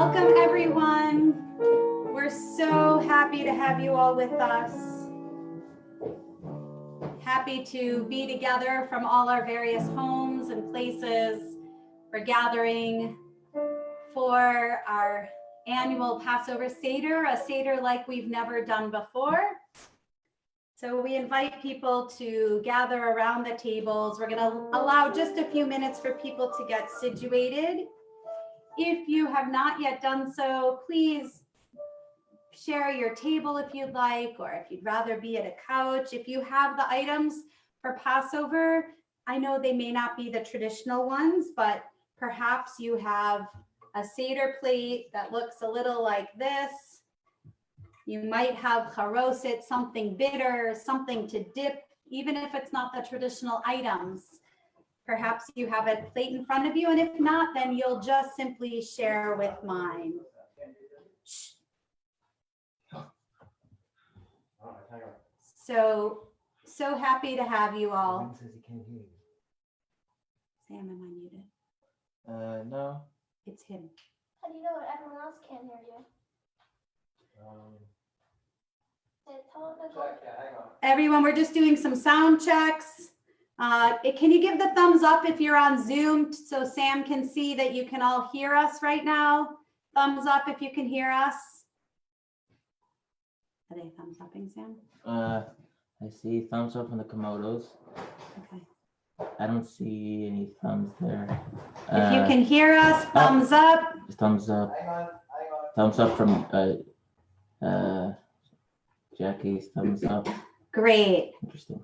Welcome, everyone. We're so happy to have you all with us. Happy to be together from all our various homes and places. We're gathering for our annual Passover Seder, a Seder like we've never done before. So we invite people to gather around the tables. We're going to allow just a few minutes for people to get situated. If you have not yet done so, please share your table if you'd like, or if you'd rather be at a couch. If you have the items for Passover, I know they may not be the traditional ones, but perhaps you have a Seder plate that looks a little like this. You might have charoset, something bitter, something to dip, even if it's not the traditional items. Perhaps you have a plate in front of you, and if not, then you'll just simply share with mine. So happy to have you all. Sam, am I muted? No. It's him. How do you know everyone else can't hear you? Everyone, we're just doing some sound checks. Can you give the thumbs up if you're on Zoom so Sam can see that you can all hear us right now? Thumbs up if you can hear us. Are they thumbs upping, Sam? I see thumbs up on the Komodos. Okay. I don't see any thumbs there. If you can hear us, thumbs up. Thumbs up. Thumbs up from Jackie's thumbs up. Great. Interesting.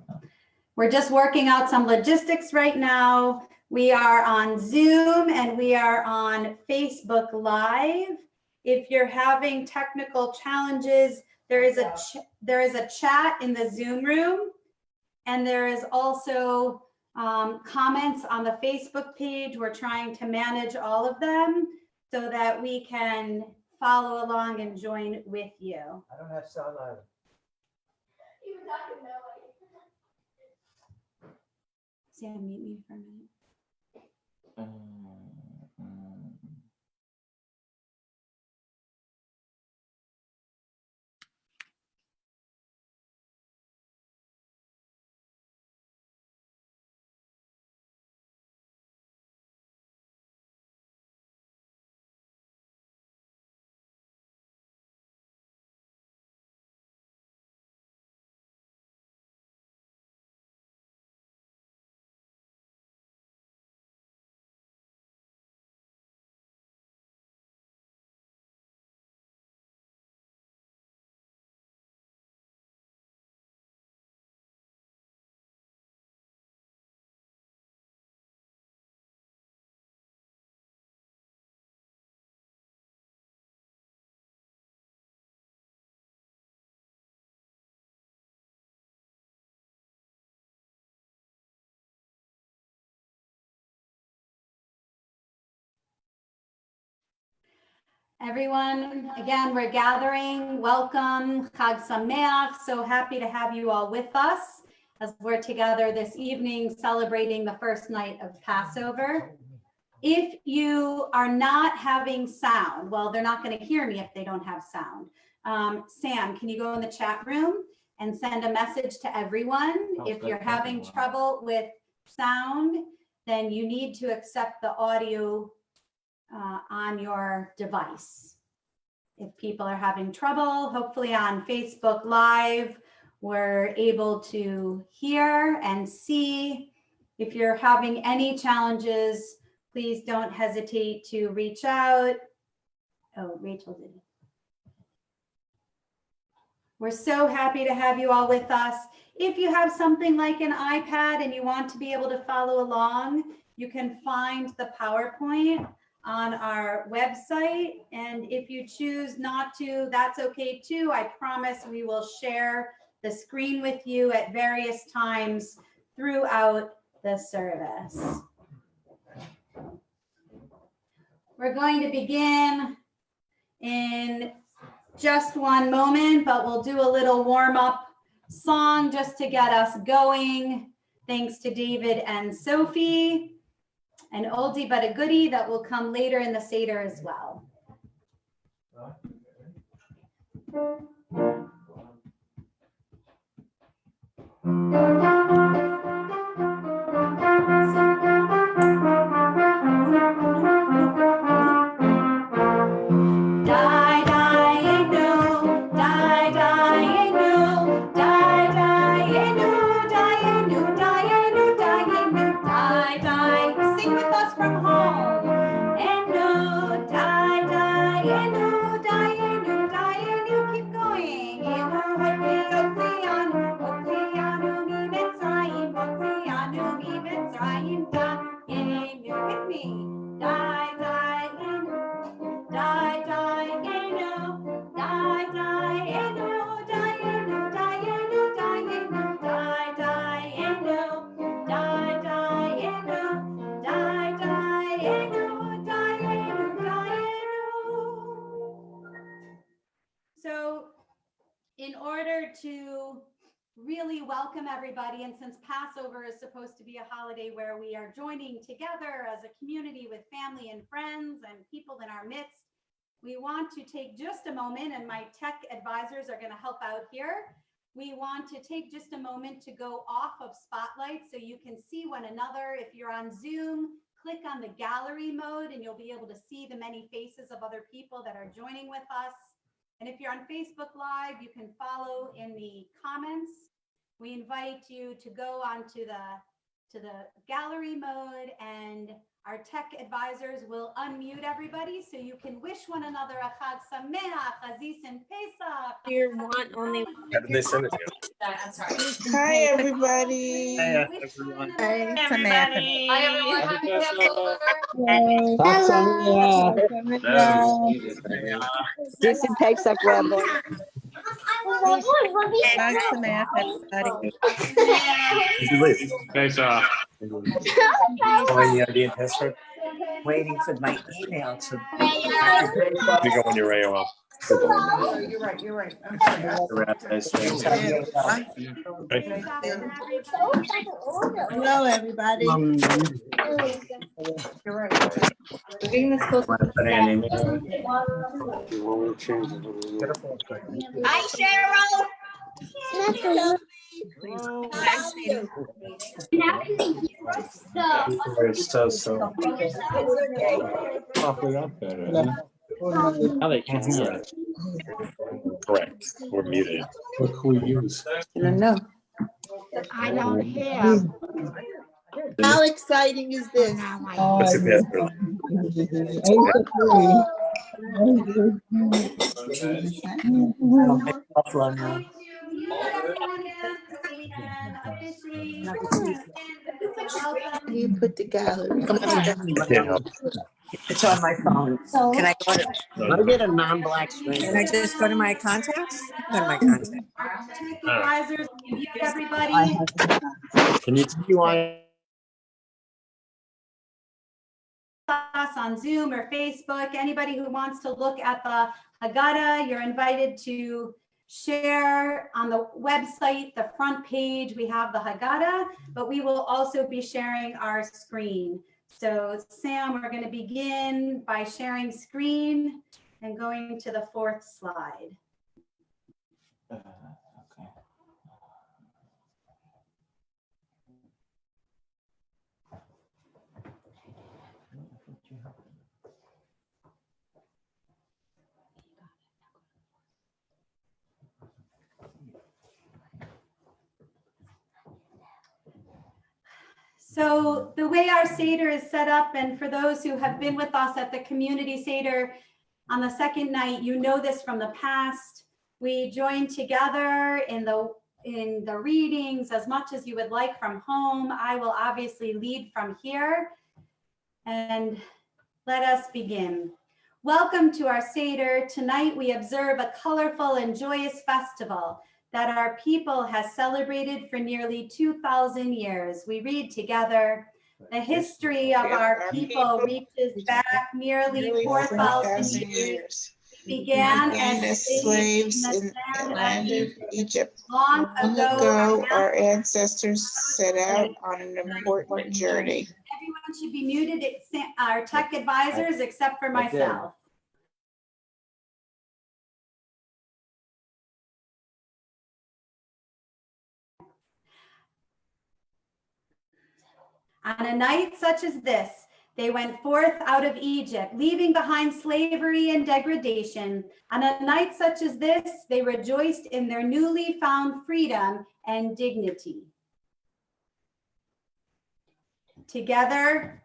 We're just working out some logistics right now. We are on Zoom and we are on Facebook Live. If you're having technical challenges, there is a chat in the Zoom room, and there is also comments on the Facebook page. We're trying to manage all of them so that we can follow along and join with you. I don't have sound either. Even I can know. Sam, mute me for a minute. Everyone, again, we're gathering. Welcome, Chag Sameach. So happy to have you all with us as we're together this evening celebrating the first night of Passover. If you are not having sound, well, they're not going to hear me if they don't have sound. Sam, can you go in the chat room and send a message to everyone? If you're having trouble with sound, then you need to accept the audio on your device. If people are having trouble, hopefully on Facebook Live, we're able to hear and see. If you're having any challenges, please don't hesitate to reach out. Oh, Rachel did it. We're so happy to have you all with us. If you have something like an iPad and you want to be able to follow along, you can find the PowerPoint on our website. And if you choose not to, that's okay too. I promise we will share the screen with you at various times throughout the service. We're going to begin in just one moment, but we'll do a little warm-up song just to get us going. Thanks to David and Sophie. An oldie but a goodie that will come later in the Seder as well. Sing with us from home. Enu, die, die, enu, die, enu, keep going. Enu, Otzianu, Otzianu, mi Mitzrayim, Otzianu, mi Mitzrayim, die, enu, with me. Die, die, enu, die, die, enu, die, die, enu, die, enu, die, enu, die, enu, die, die, enu, die, die, enu. Die, die, enu, die, enu, die, enu. So in order to really welcome everybody, and since Passover is supposed to be a holiday where we are joining together as a community with family and friends and people in our midst, we want to take just a moment, and my tech advisors are going to help out here. We want to take just a moment to go off of Spotlight so you can see one another. If you're on Zoom, click on the gallery mode and you'll be able to see the many faces of other people that are joining with us. And if you're on Facebook Live, you can follow in the comments. We invite you to go onto the gallery mode, and our tech advisors will unmute everybody so you can wish one another a Chag Sameach, Aziz and Pesach. Here, one only. How did they send it to you? I'm sorry. Hi, everybody. Hey, Wish one everyone. another- Everybody. Hi, everyone. Happy Passover. Jason Pesach, Rabbi. Chag Sameach, everybody. Did you leave? Thanks, calling the ID and password. Waiting for my email to. You go on your AOL. You're right. I'm Hello, everybody. You're right. Hi, Cheryl. Probably up better. Now they can't hear us. Correct. We're muted. What can we use? I don't know. I don't have. How exciting is this? What's your password? Buffalo now. You put the gallery. Can't help. It's on my phone. Can I go to? No. get a non-black screen? Can I just go to my contacts? Go to my contacts. Tech advisors, mute everybody. Can you tell me why? Us on Zoom or Facebook. Anybody who wants to look at the Haggadah, you're invited to share on the website, the front page. We have the Haggadah, but we will also be sharing our screen. So Sam, we're going to begin by sharing screen and going to the fourth slide. Okay. So the way our Seder is set up, and for those who have been with us at the community Seder on the second night, you know this from the past. We join together in the readings as much as you would like from home. I will obviously lead from here. And let us begin. Welcome to our Seder. Tonight we observe a colorful and joyous festival that our people has celebrated for nearly 2,000 years. We read together, the history of our people reaches back nearly 4,000 years. It began as slaves in the land of Egypt. Long ago, our ancestors set out on an important journey. Everyone should be muted, our tech advisors, except for myself. On a night such as this, they went forth out of Egypt, leaving behind slavery and degradation. On a night such as this, they rejoiced in their newly found freedom and dignity. Together,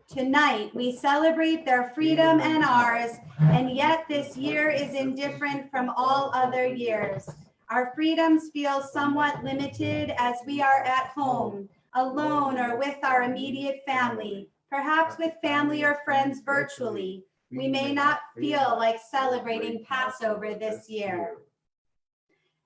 tonight, we celebrate their freedom and ours, and yet this year is indifferent from all other years. Our freedoms feel somewhat limited as we are at home, alone or with our immediate family, perhaps with family or friends virtually. We may not feel like celebrating Passover this year.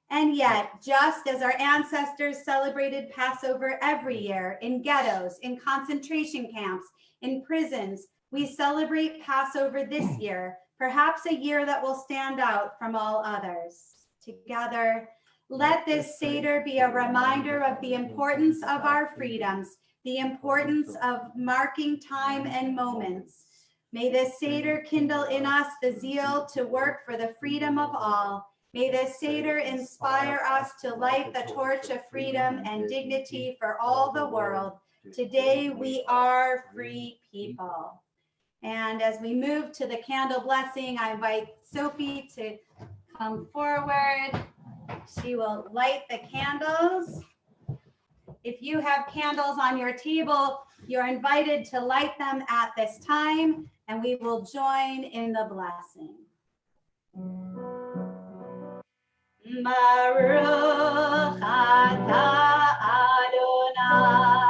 And yet, just as our ancestors celebrated Passover every year in ghettos, in concentration camps, in prisons, we celebrate Passover this year, perhaps a year that will stand out from all others. Together, let this Seder be a reminder of the importance of our freedoms, the importance of marking time and moments. May this Seder kindle in us the zeal to work for the freedom of all. May this Seder inspire us to light the torch of freedom and dignity for all the world. Today we are free people. And as we move to the candle blessing, I invite Sophie to come forward. She will light the candles. If you have candles on your table, you're invited to light them at this time, and we will join in the blessing. Baruch atah Adonai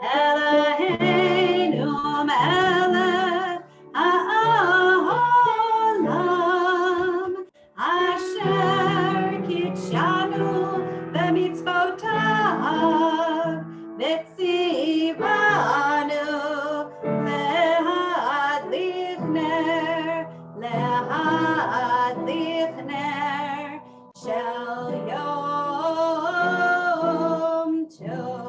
Eloheinu melech ha'olam asher kitshanu b'mitzvotav v'tzivanu lehadlich ner shel yom tov.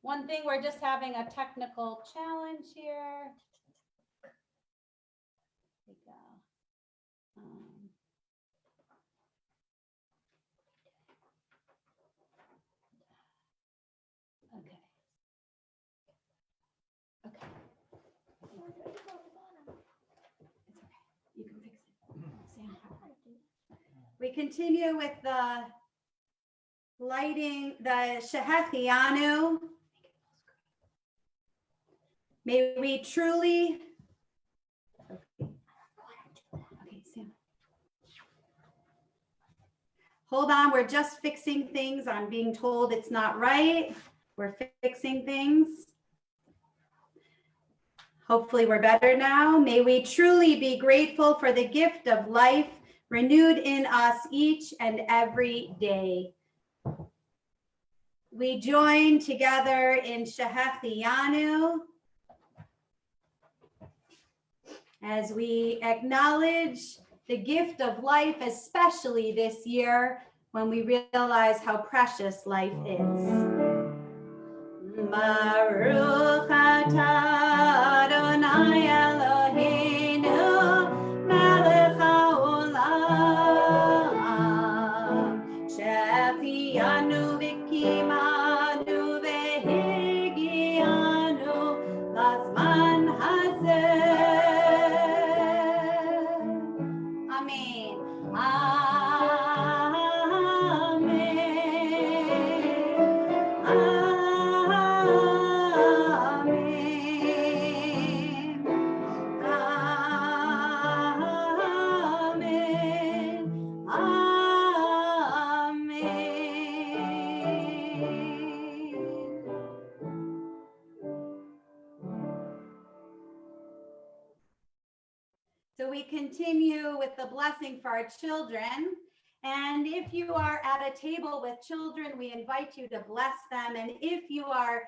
One thing, we're just having a technical challenge here. Here we go. Okay. Okay. It's okay. You can fix it. Stay on top. We continue with the lighting, the Shehechianu. May we truly. Okay, Sam. Hold on, we're just fixing things. I'm being told it's not right. We're fixing things. Hopefully we're better now. May we truly be grateful for the gift of life renewed in us each and every day. We join together in Shehechianu as we acknowledge the gift of life, especially this year when we realize how precious life is. Baruch atah Adonai Eloheinu melech haolam she'efianu v'kimanu v'higianu lazman hazeh. Amen. So we continue with the blessing for our children. And if you are at a table with children, we invite you to bless them. And if you are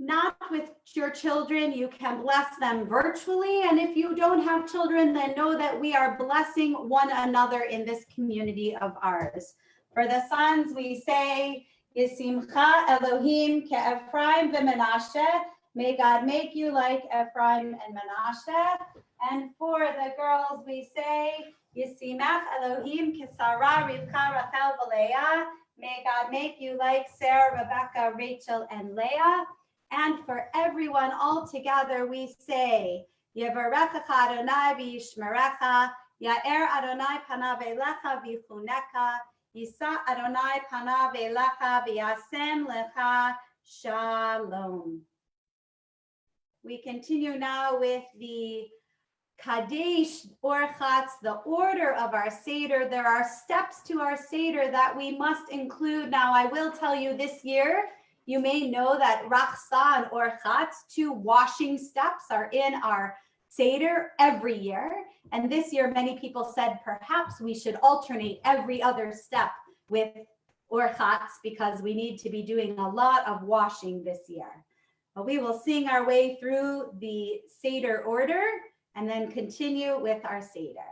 not with your children, you can bless them virtually. And if you don't have children, then know that we are blessing one another in this community of ours. For the sons, we say, Yisimcha Elohim ke'Ephraim v'Menashe. May God make you like Ephraim and Menashe. And for the girls, we say, Yisimach Elohim Kisara Rivka Rachel v'Leah. May God make you like Sarah, Rebecca, Rachel, and Leah. And for everyone all together, we say, Yevarechecha Adonai v'yishmerecha, Ya'er Adonai panav elecha v'chuneka, Yisa Adonai panav elecha v'yasem lecha shalom. We continue now with the Kadesh Orchatz, the order of our Seder. There are steps to our Seder that we must include. Now, I will tell you this year, you may know that Rachsa and Orchatz, 2 washing steps, are in our Seder every year. And this year, many people said perhaps we should alternate every other step with Orchatz because we need to be doing a lot of washing this year. But we will sing our way through the Seder order and then continue with our Seder.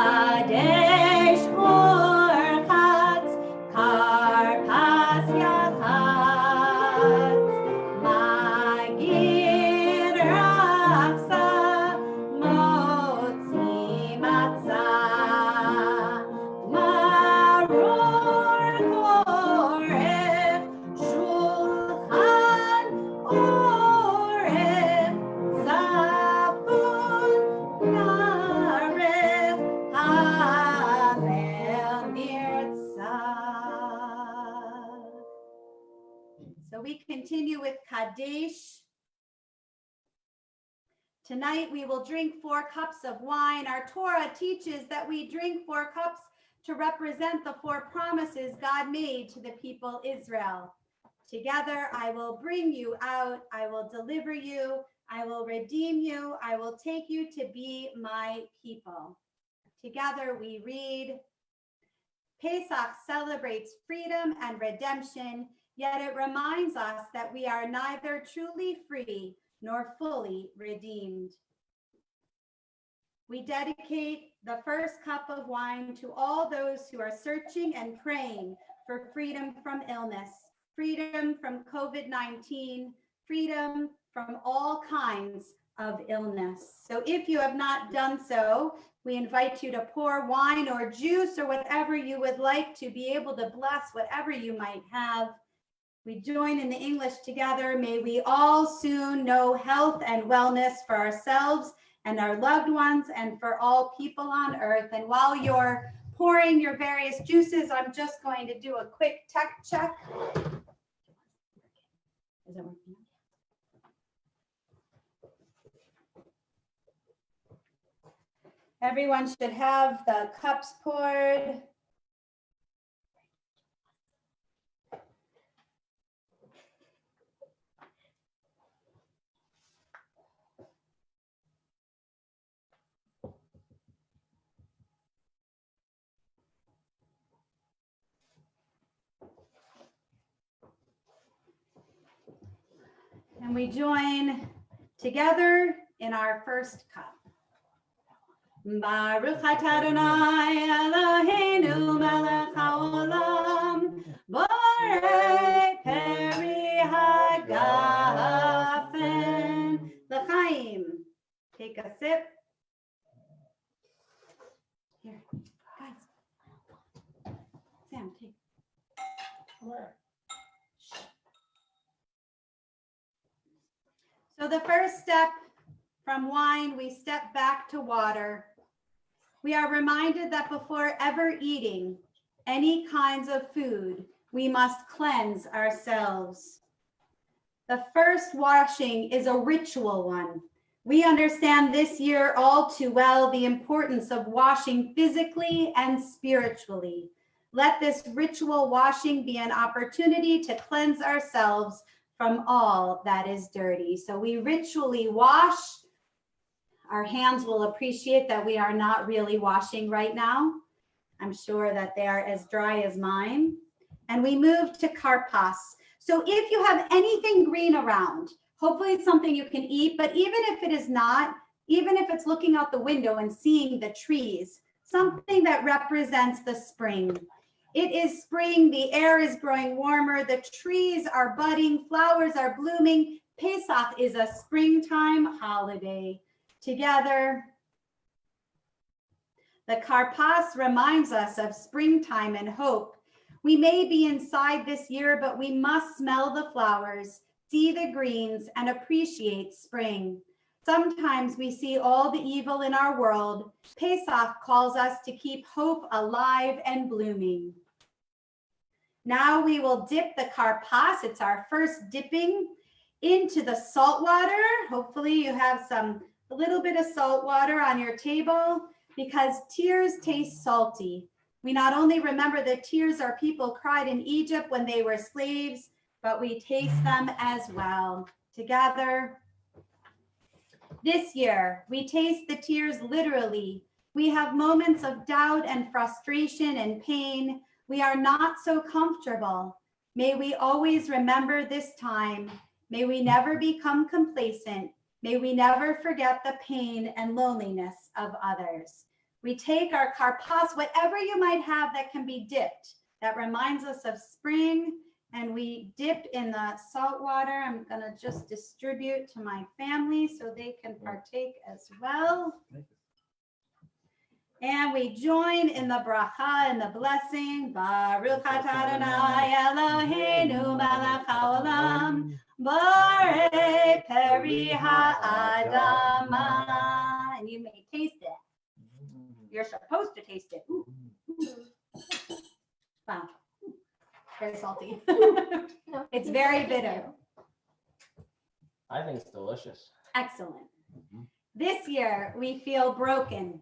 Kadesh Orchatz, Karpas Yachatz, Maggid Rachsa, Motzi Matzah, Maror Koref, Shulchan Oref, Zapun Naref, Halel Nirtzah. So we continue with Kadesh. Tonight we will drink 4 cups of wine. Our Torah teaches that we drink 4 cups to represent the 4 promises God made to the people Israel. Together I will bring you out, I will deliver you, I will redeem you, I will take you to be my people. Together we read, Pesach celebrates freedom and redemption, yet it reminds us that we are neither truly free nor fully redeemed. We dedicate the first cup of wine to all those who are searching and praying for freedom from illness, freedom from COVID-19, freedom from all kinds of illness. So if you have not done so, we invite you to pour wine or juice or whatever you would like to be able to bless whatever you might have. We join in the English together. May we all soon know health and wellness for ourselves and our loved ones and for all people on earth. And while you're pouring your various juices, I'm just going to do a quick tech check. Is that working? Everyone should have the cups poured. And we join together in our first cup. Baruch atah Adonai Eloheinu melech haolam, borei peri hagafen l'chaim. Take a sip. Here, guys. Sam, take. So the first step from wine, we step back to water. We are reminded that before ever eating any kinds of food, we must cleanse ourselves. The first washing is a ritual one. We understand this year all too well the importance of washing physically and spiritually. Let this ritual washing be an opportunity to cleanse ourselves from all that is dirty. So we ritually wash. Our hands will appreciate that we are not really washing right now. I'm sure that they are as dry as mine. And we move to karpas. So if you have anything green around, hopefully it's something you can eat, but even if it is not, even if it's looking out the window and seeing the trees, something that represents the spring. It is spring, the air is growing warmer, the trees are budding, flowers are blooming. Pesach is a springtime holiday. Together, the karpas reminds us of springtime and hope. We may be inside this year, but we must smell the flowers, see the greens, and appreciate spring. Sometimes we see all the evil in our world. Pesach calls us to keep hope alive and blooming. Now we will dip the karpas, it's our first dipping, into the salt water. Hopefully you have a little bit of salt water on your table because tears taste salty. We not only remember the tears our people cried in Egypt when they were slaves, but we taste them as well. Together, this year, we taste the tears literally. We have moments of doubt and frustration and pain. We are not so comfortable. May we always remember this time. May we never become complacent. May we never forget the pain and loneliness of others. We take our karpas, whatever you might have that can be dipped, that reminds us of spring, and we dip in the salt water. I'm gonna just distribute to my family so they can partake as well. And we join in the bracha and the blessing. Baruch atah Adonai Eloheinu melech haolam, borei peri ha'adama. And you may taste it. You're supposed to taste it. Ooh. Wow. Very salty. It's very bitter. I think it's delicious. Excellent. This year, we feel broken.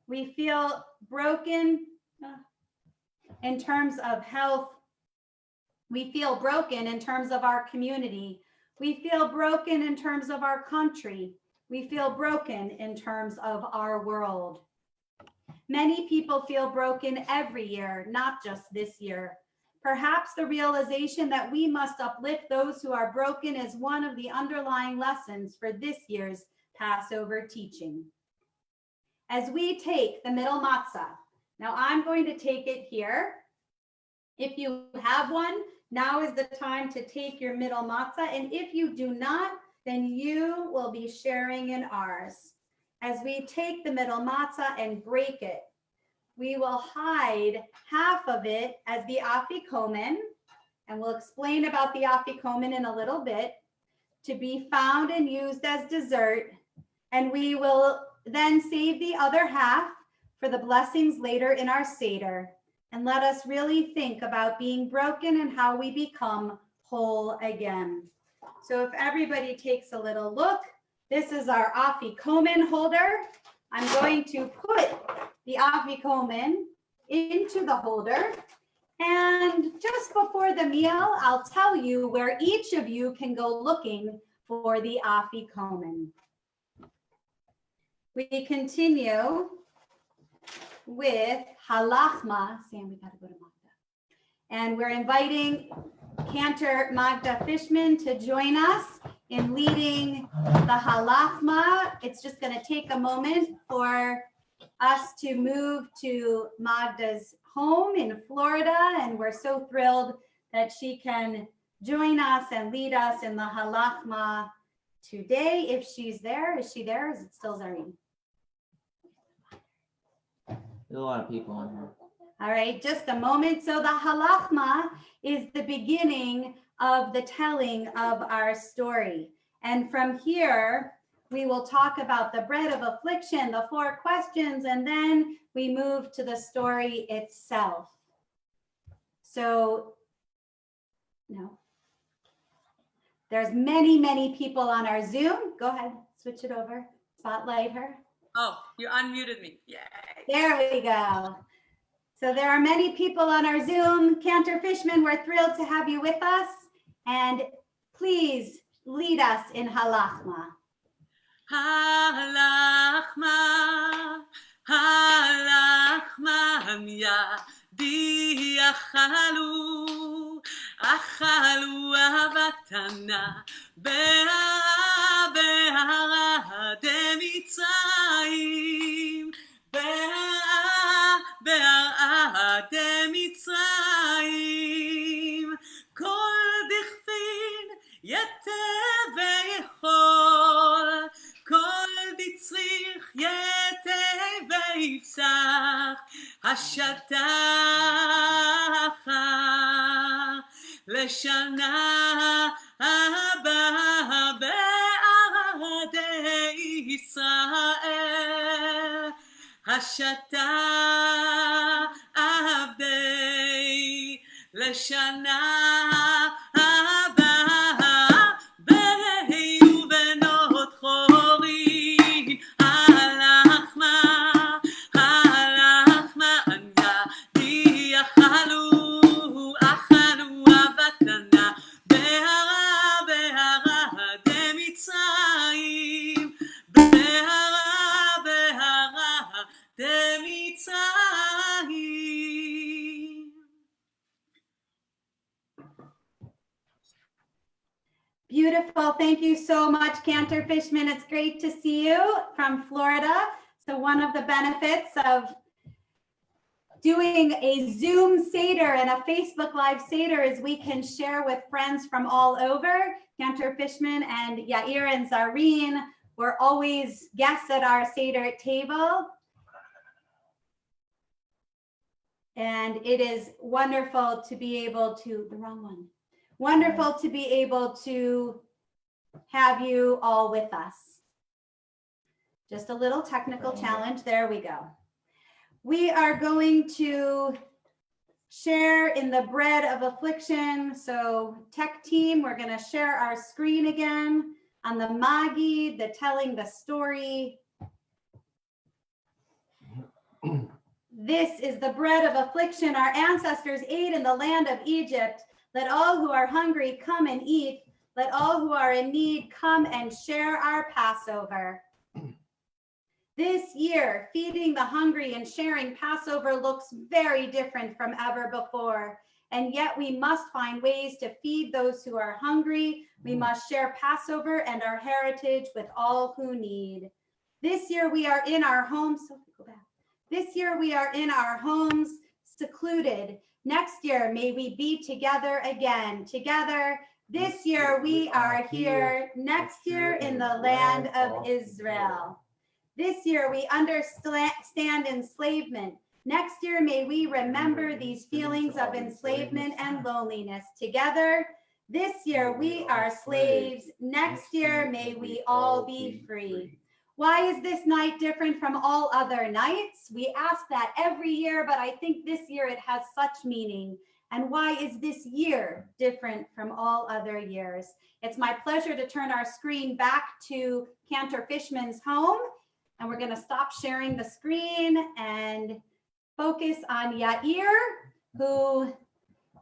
We feel broken in terms of health. We feel broken in terms of our community. We feel broken in terms of our country. We feel broken in terms of our world. Many people feel broken every year, not just this year. Perhaps the realization that we must uplift those who are broken is one of the underlying lessons for this year's Passover teaching. As we take the middle matzah, now I'm going to take it here. If you have one, now is the time to take your middle matzah. And if you do not, then you will be sharing in ours. As we take the middle matzah and break it, we will hide half of it as the afikomen, and we'll explain about the afikomen in a little bit, to be found and used as dessert. And we will then save the other half for the blessings later in our Seder. And let us really think about being broken and how we become whole again. So if everybody takes a little look, this is our afikomen holder. I'm going to put the afikomen into the holder. And just before the meal, I'll tell you where each of you can go looking for the afikomen. We continue with halachma. Sam, we gotta go to Magda. And we're inviting Cantor Magda Fishman to join us in leading the halachma. It's just gonna take a moment for us to move to Magda's home in Florida. And we're so thrilled that she can join us and lead us in the halachma today. If she's there, is she there? Is it still Zareen? There's a lot of people on here. All right, just a moment. So the halachma is the beginning of the telling of our story. And from here, we will talk about the bread of affliction, the 4 questions, and then we move to the story itself. So, no. There's many, many people on our Zoom. Go ahead, switch it over, spotlight her. Oh, you unmuted me. Yay. There we go. So there are many people on our Zoom. Cantor Fishman, we're thrilled to have you with us. And please lead us in halachma. Halachma, halachma, yadi achalu, achalu avatana, be'ara de Mitzrayim, be'ara de Mitzrayim. מצרים כל דכפין יתה ויכול כל דצריך יתה ויפסח השטחה לשנה הבאה בעדי ישראל השתה עבדי לשנה הבאה בני ובנות חורי הלחמה עניה די אכלו אבטנה בהרה דמצרים בהרה דמצרים. Beautiful. Thank you so much, Cantor Fishman. It's great to see you from Florida. So one of the benefits of doing a Zoom Seder and a Facebook Live Seder is we can share with friends from all over. Cantor Fishman and Yair and Zareen were always guests at our Seder table. And it is wonderful to be able to, wonderful to be able to have you all with us. Just a little technical challenge. There we go. We are going to share in the bread of affliction. So tech team, we're going to share our screen again on the Maggid, the telling the story. This is the bread of affliction our ancestors ate in the land of Egypt. Let all who are hungry come and eat. Let all who are in need come and share our Passover. This year, feeding the hungry and sharing Passover looks very different from ever before. And yet we must find ways to feed those who are hungry. We must share Passover and our heritage with all who need. This year we are in our homes. This year we are in our homes, secluded. Next year, may we be together again. Together, this year we are here. Next year in the land of Israel. This year we understand enslavement. Next year, may we remember these feelings of enslavement and loneliness. Together, this year we are slaves. Next year, may we all be free. Why is this night different from all other nights? We ask that every year, but I think this year it has such meaning. And why is this year different from all other years? It's my pleasure to turn our screen back to Cantor Fishman's home. And we're going to stop sharing the screen and focus on Yair, who,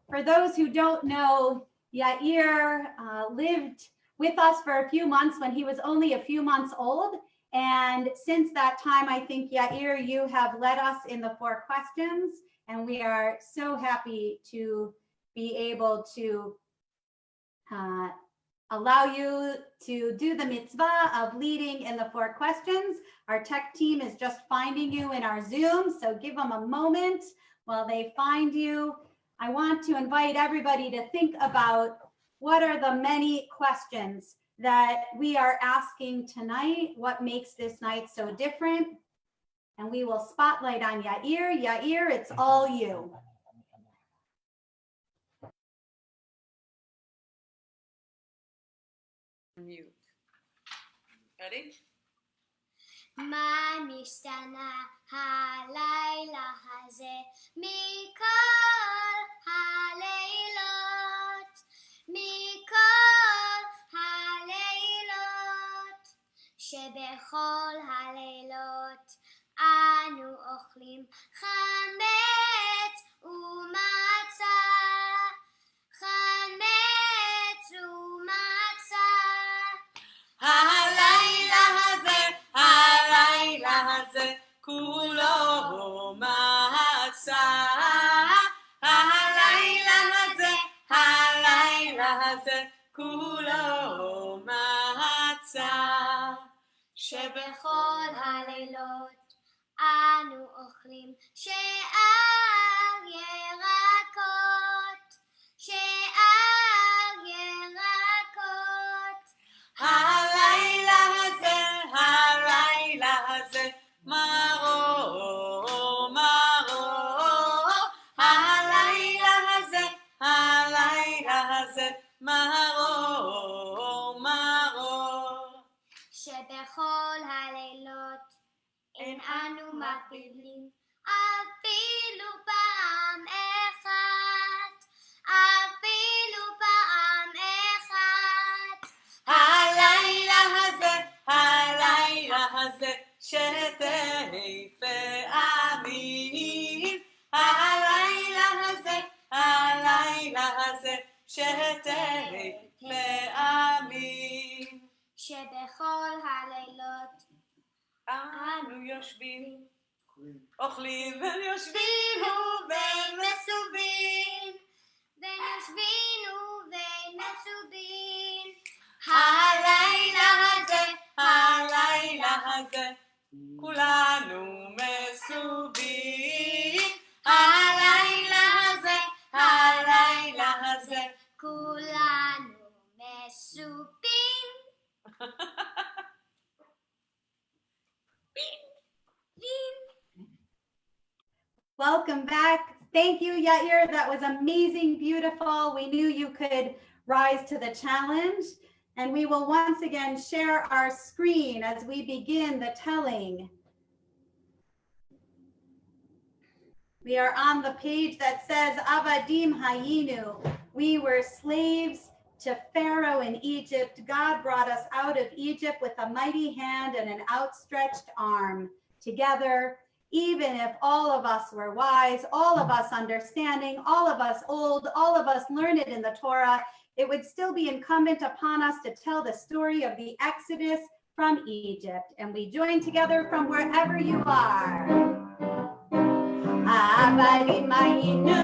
for those who don't know, Yair lived with us for a few months when he was only a few months old. And since that time, I think, Yair, you have led us in the 4 questions, and we are so happy to be able to allow you to do the mitzvah of leading in the 4 questions. Our tech team is just finding you in our Zoom, so give them a moment while they find you. I want to invite everybody to think about what are the many questions that we are asking tonight. What makes this night so different? And we will spotlight on Yair. Yair, it's all you. Mute. Ready? מה נשתנה הלילה הזה מכל הלילות, מכל הלילות, שבכל הלילות אנו אוכלים חמץ ומצה, חמץ ומצה. הלילה הזה כולו מצה. הלילה הזה כולו מצה. שבכל הלילות אנו אוכלים שאר ירקות, שאר ירקות. הלילה הזה, מרור, מרור. הלילה הזה, מרור, מרור. שבכל הלילות אין אנו מבדילים אפילו פעם אחת, אפילו פעם אחת. הלילה הזה, שתי פעמים. הלילה הזה, שתי פעמים. שבכל הלילות אנו יושבים, אוכלים ויושבים ובין מסובים. בין יושבין ובין מסובין. הלילה הזה, כולנו מסובים. הלילה הזה, כולנו מסובין. Welcome back. Thank you, Yair. That was amazing, beautiful. We knew you could rise to the challenge. And we will once again share our screen as we begin the telling. We are on the page that says, Avadim Hayinu. We were slaves to Pharaoh in Egypt. God brought us out of Egypt with a mighty hand and an outstretched arm. Together, even if all of us were wise, all of us understanding, all of us old, all of us learned in the Torah, it would still be incumbent upon us to tell the story of the Exodus from Egypt. And we join together from wherever you are. Avadim hayinu,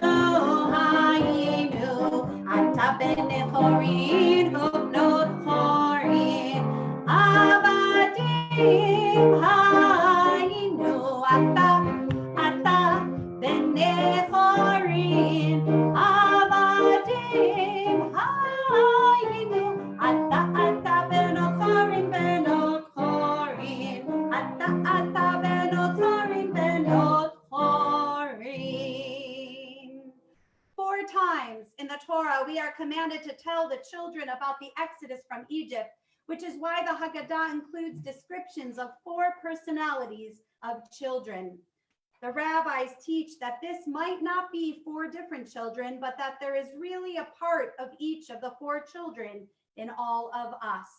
hayinu, ata bnei chorin, ubnot chorin. Avadim hayinu, ata bnei chorin. Avadim hayinu, ata benot chorin, benot chorin. Ata benot chorin, benot chorin. 4 times in the Torah, we are commanded to tell the children about the Exodus from Egypt, which is why the Haggadah includes descriptions of 4 personalities of children. The rabbis teach that this might not be 4 different children, but that there is really a part of each of the 4 children in all of us.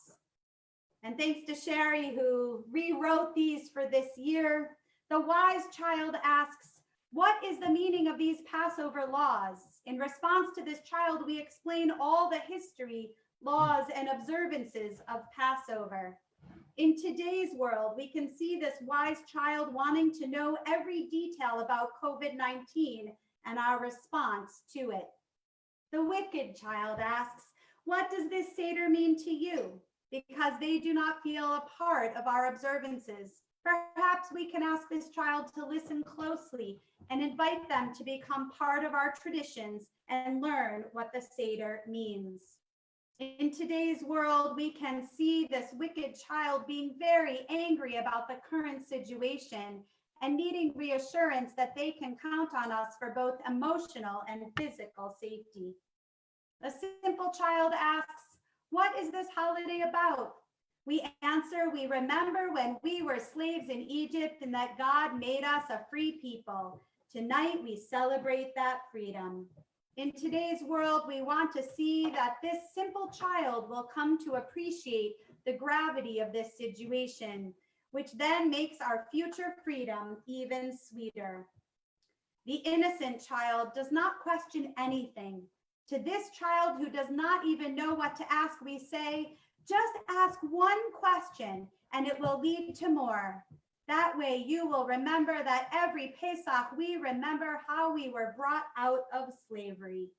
And thanks to Sherry, who rewrote these for this year, the wise child asks, what is the meaning of these Passover laws? In response to this child, we explain all the history, laws, and observances of Passover. In today's world, we can see this wise child wanting to know every detail about COVID-19 and our response to it. The wicked child asks, what does this Seder mean to you? Because they do not feel a part of our observances. Perhaps we can ask this child to listen closely and invite them to become part of our traditions and learn what the Seder means. In today's world, we can see this wicked child being very angry about the current situation and needing reassurance that they can count on us for both emotional and physical safety. The simple child asks, what is this holiday about? We answer, we remember when we were slaves in Egypt and that God made us a free people. Tonight, we celebrate that freedom. In today's world, we want to see that this simple child will come to appreciate the gravity of this situation, which then makes our future freedom even sweeter. The innocent child does not question anything. To this child who does not even know what to ask, we say, just ask one question and it will lead to more. That way you will remember that every Pesach we remember how we were brought out of slavery.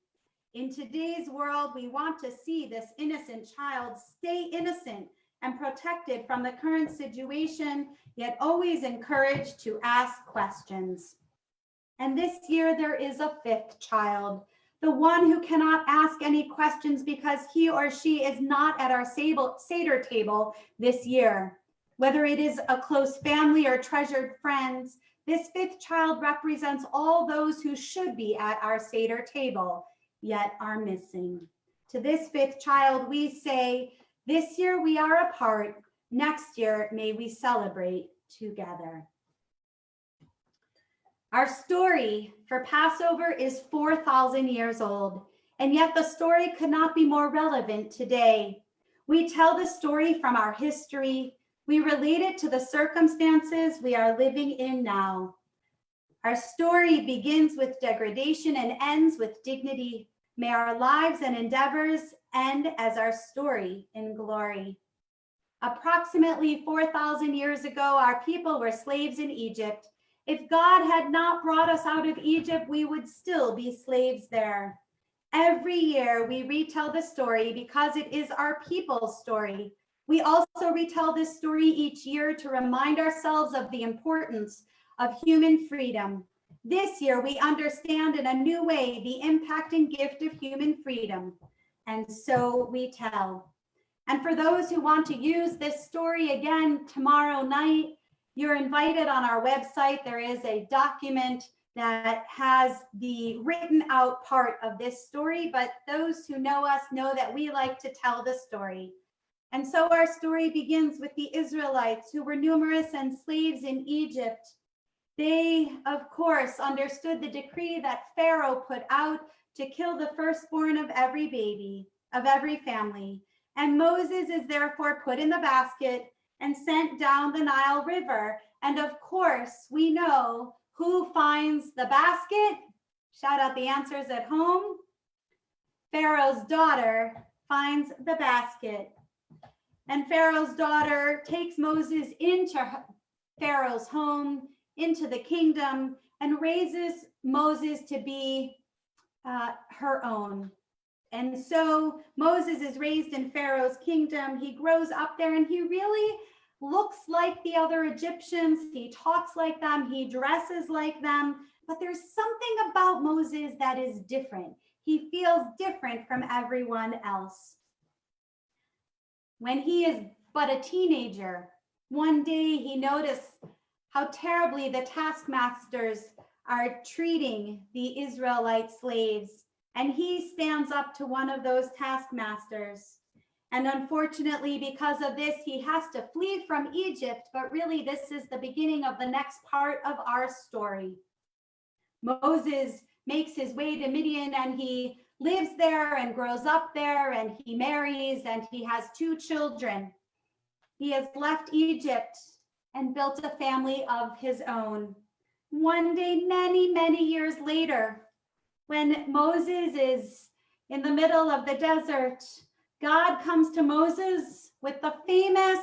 In today's world, we want to see this innocent child stay innocent and protected from the current situation, yet always encouraged to ask questions. And this year there is a 5th child, the one who cannot ask any questions because he or she is not at our Seder table this year. Whether it is a close family or treasured friends, this fifth child represents all those who should be at our Seder table, yet are missing. To this fifth child, we say, this year we are apart, next year may we celebrate together. Our story for Passover is 4,000 years old, and yet the story could not be more relevant today. We tell the story from our history. We relate it to the circumstances we are living in now. Our story begins with degradation and ends with dignity. May our lives and endeavors end as our story in glory. Approximately 4,000 years ago, our people were slaves in Egypt. If God had not brought us out of Egypt, we would still be slaves there. Every year we retell the story because it is our people's story. We also retell this story each year to remind ourselves of the importance of human freedom. This year we understand in a new way the impact and gift of human freedom, and so we tell. And for those who want to use this story again tomorrow night, you're invited on our website. There is a document that has the written out part of this story, but those who know us know that we like to tell the story. And so our story begins with the Israelites, who were numerous and slaves in Egypt. They, of course, understood the decree that Pharaoh put out to kill the firstborn of every baby, of every family. And Moses is therefore put in the basket and sent down the Nile River. And of course, we know who finds the basket. Shout out the answers at home. Pharaoh's daughter finds the basket. And Pharaoh's daughter takes Moses into Pharaoh's home, into the kingdom, and raises Moses to be her own. And so Moses is raised in Pharaoh's kingdom. He grows up there and he really looks like the other Egyptians. He talks like them. He dresses like them. But there's something about Moses that is different. He feels different from everyone else. When he is but a teenager, one day he noticed how terribly the taskmasters are treating the Israelite slaves. And he stands up to one of those taskmasters. And unfortunately, because of this, he has to flee from Egypt. But really, this is the beginning of the next part of our story. Moses makes his way to Midian and he lives there and grows up there and he marries and he has 2 children. He has left Egypt and built a family of his own. One day, many, many years later, when Moses is in the middle of the desert, God comes to Moses with the famous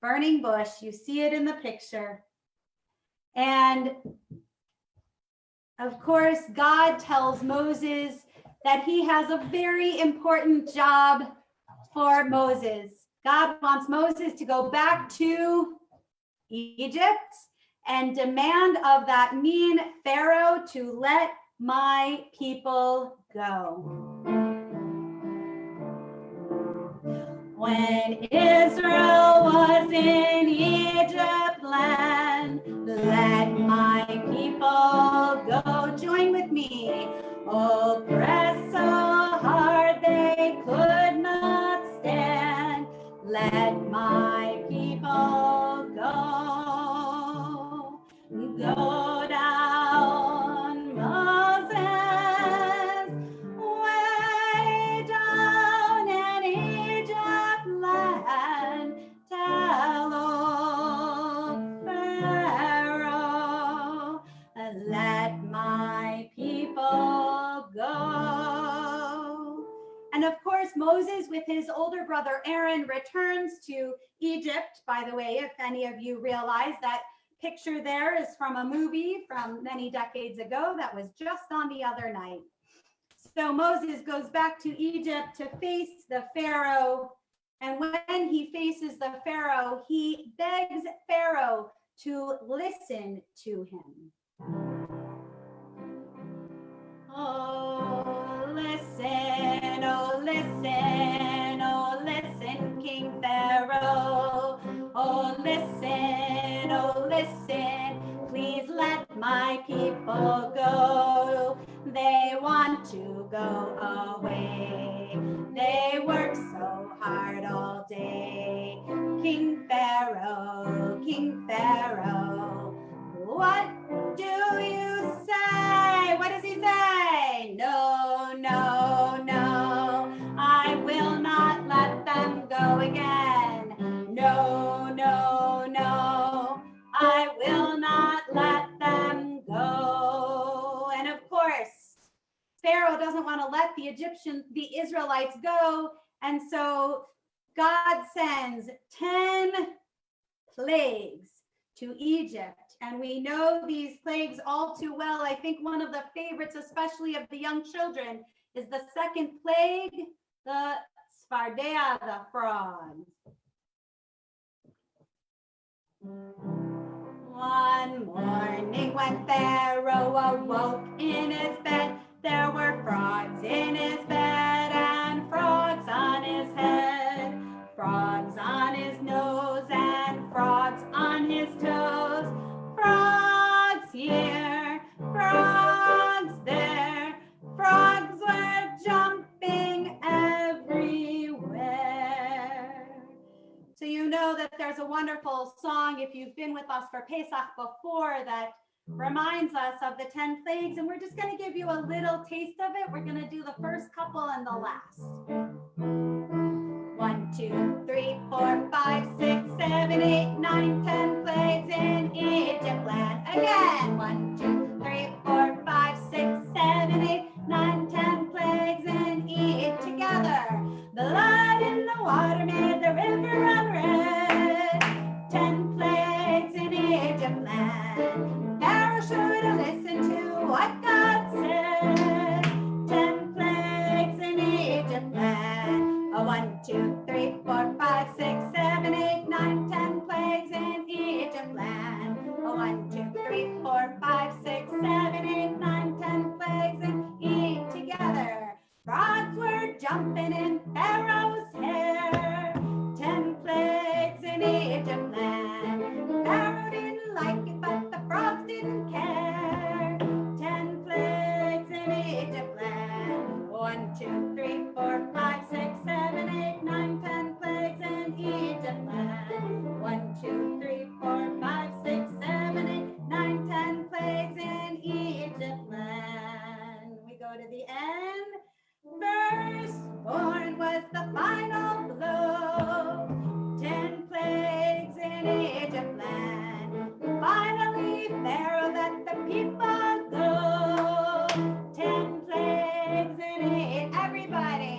burning bush. You see it in the picture. And of course, God tells Moses that he has a very important job for Moses. God wants Moses to go back to Egypt and demand of that mean Pharaoh to let my people go. When Israel was in Egypt land, let my people go. Join with me. Oppressed so hard they could not stand. Let my people go. Go down, Moses, way down in Egypt land. Tell old Pharaoh, let my people go. And of course, Moses, with his older brother Aaron, returns to Egypt. By the way, if any of you realize that picture there is from a movie from many decades ago that was just on the other night. So Moses goes back to Egypt to face the Pharaoh. And when he faces the Pharaoh, he begs Pharaoh to listen to him. Oh, oh listen, King Pharaoh. Oh listen, please let my people go. They want to go away. They work so hard all day. King Pharaoh, what do you say? What does he say? No, no, no, I will not let them go again. No, no, no, I will not let them go. And of course, Pharaoh doesn't want to let the Israelites go. And so God sends 10 plagues to Egypt. And we know these plagues all too well. I think one of the favorites, especially of the young children, is the second plague, the Sfardea, the frogs. One morning when Pharaoh awoke in his bed, there were frogs in his bed and frogs on his head, frogs on his nose and frogs on his toes, frogs here, frogs there, frogs were jumping everywhere. So you know that there's a wonderful song, if you've been with us for Pesach before, that reminds us of the 10 plagues, and we're just going to give you a little taste of it. We're going to do the first couple and the last. 1, 2, 3, 4, 5, 6, 7, 8, 9, 10 plagues in Egypt land. Again, 1, 2, 3, 4, 5, 6, 7, 8, 9, 10 plagues in Egypt together. Blood in the water made the river run red. 10 plagues in Egypt land. Pharaoh should have listened to what God said. 10 plagues in Egypt land. 1, 2, 3, 4, 5, 6, 7, 8, 9, 10 plagues in Egypt land. 1, 2, 3, 4, 5, 6, 7, 8, 9, 10 plagues in Egypt together. Frogs were jumping in Pharaoh's hair. 10 plagues in Egypt land. Pharaoh didn't like it, but the frogs didn't care. 10 plagues in Egypt land. 1, 2, 3, 4, 5, 6, 7, 8, 9, 10 plagues in Egypt land. 1, 2, 3, 4, 5, 6, 7, 8, 9, 10 plagues in Egypt land. We go to the end. Firstborn was the final blow. 10 plagues in Egypt land. Finally, Pharaoh let the people go. 10 plagues in Egypt. Everybody.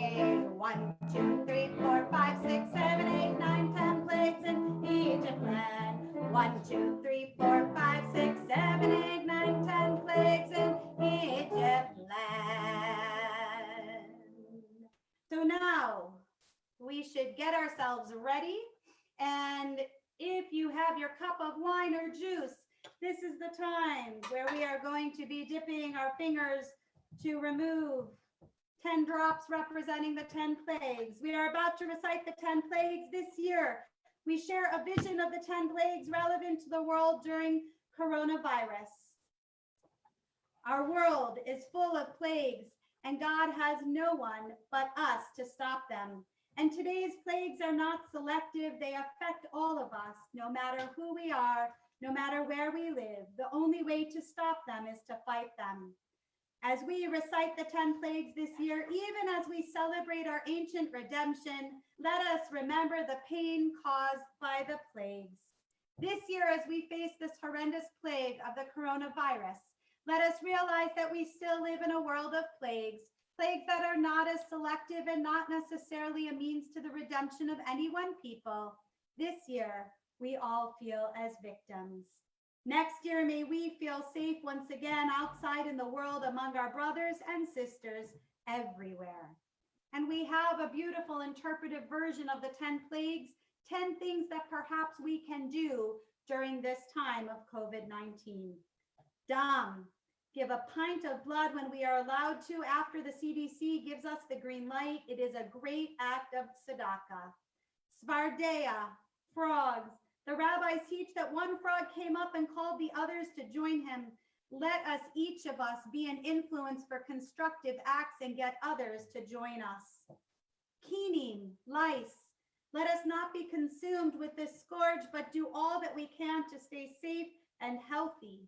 1, 2, 3, 4, 5, 6, 7, 8, 9, 10 plagues in Egypt land. 1, 2, 3, 4, 5, 6, 7, 8, 9, 10 plagues in Egypt land. So now we should get ourselves ready. And if you have your cup of wine or juice, this is the time where we are going to be dipping our fingers to remove 10 drops representing the 10 plagues. We are about to recite the 10 plagues this year. We share a vision of the 10 plagues relevant to the world during coronavirus. Our world is full of plagues, and God has no one but us to stop them. And today's plagues are not selective. They affect all of us, no matter who we are, no matter where we live. The only way to stop them is to fight them. As we recite the 10 plagues this year, even as we celebrate our ancient redemption, let us remember the pain caused by the plagues. This year, as we face this horrendous plague of the coronavirus, let us realize that we still live in a world of plagues that are not as selective and not necessarily a means to the redemption of any one people. This year, we all feel as victims. Next year, may we feel safe once again outside in the world among our brothers and sisters everywhere. And we have a beautiful interpretive version of the 10 plagues, 10 things that perhaps we can do during this time of COVID-19. Dam, give a pint of blood when we are allowed to after the CDC gives us the green light. It is a great act of tzedakah. Svardea, frogs. The rabbis teach that one frog came up and called the others to join him. Let us, each of us, be an influence for constructive acts and get others to join us. Keening, lice. Let us not be consumed with this scourge, but do all that we can to stay safe and healthy.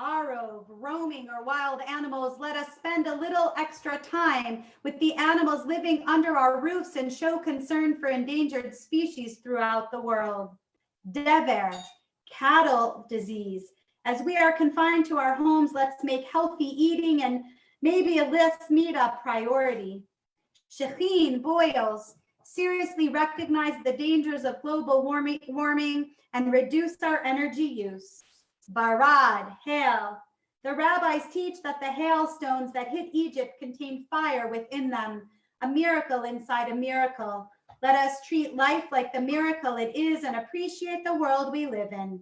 Arov, roaming or wild animals, let us spend a little extra time with the animals living under our roofs and show concern for endangered species throughout the world. Dever, cattle disease. As we are confined to our homes, let's make healthy eating and maybe a less meat a priority. Shechin, boils. Seriously recognize the dangers of global warming and reduce our energy use. Barad, hail. The rabbis teach that the hailstones that hit Egypt contained fire within them, a miracle inside a miracle. Let us treat life like the miracle it is and appreciate the world we live in.